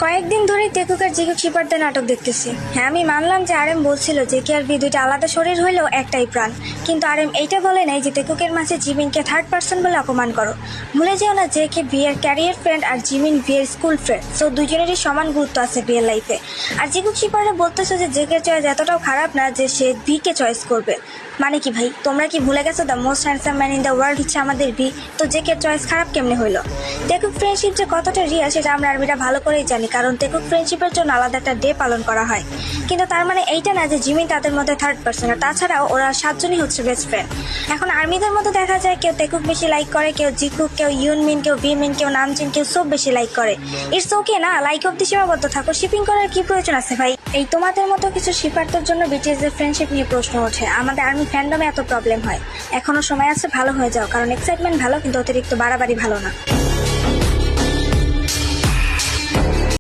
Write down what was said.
কয়েকদিন ধরেই তেকুক আর জিকুক শিপারদের নাটক দেখতেছি। হ্যাঁ, আমি মানলাম যে আরএম বলছিল যে কে আর বি দুইটা আলাদা শরীর হইলেও একটাই প্রাণ, কিন্তু আরএম এইটা বলে নাই যে তেকুকের মাঝে জিমিনকে থার্ড পার্সন বলে অপমান করো। ভুলে যেও না যে কে বি এর ক্যারিয়ার ফ্রেন্ড আর জিমিন বি এর স্কুল ফ্রেন্ড, সো দুজনেরই সমান গুরুত্ব আছে বিয়ের লাইফে। আর জিকুক শিপাররা বলতেছো যে জেকে চয়েস এতটাও খারাপ না যে সে বি কে চয়েস করবে। মানে কি ভাই, তোমরা কি ভুলে গেছো the most handsome man in the world হচ্ছে আমাদের বি? তো জেকের চয়েস খারাপ কেমনে হইলো? তেকুক ফ্রেন্ডশিপ যে কতটা রিয়াল সেটা আমরা আর্মিরা ভালো করেই জানি, কারণ তেকুক ফ্রেন্ডশিপের জন্য আলাদা একটা ডে পালন করা হয়। কিন্তু তার মানে এইটা না যে জিমিন তাদের মধ্যে থার্ড পার্সন, আর তাছাড়াও ওরা 7 জনই হচ্ছে বেস্ট ফ্রেন্ড। এখন আর্মিদের মধ্যে দেখা যায় কেউ তেকুক বেশি লাইক করে, কেউ জিকুক, কেউ ইউনমিন, কেউ বিমিন, কেউ নামজিন, কেউ সব বেশি লাইক করে। ইটস ওকে না, লাইক অব্দি সীমাবদ্ধ থাকো, শিপিং করার কি প্রয়োজন আছে ভাই? এই তোমাদের মতো কিছু শিপারদের জন্য বিটিএস এর ফ্রেন্ডশিপ নিয়ে প্রশ্ন ওঠে। আমাদের আর্মি ফ্যান্ডমে এত প্রবলেম হয়, এখনো সময় আছে, ভালো হয়ে যাও, কারণ এক্সাইটমেন্ট ভালো কিন্তু অতিরিক্ত বাড়াবাড়ি ভালো না।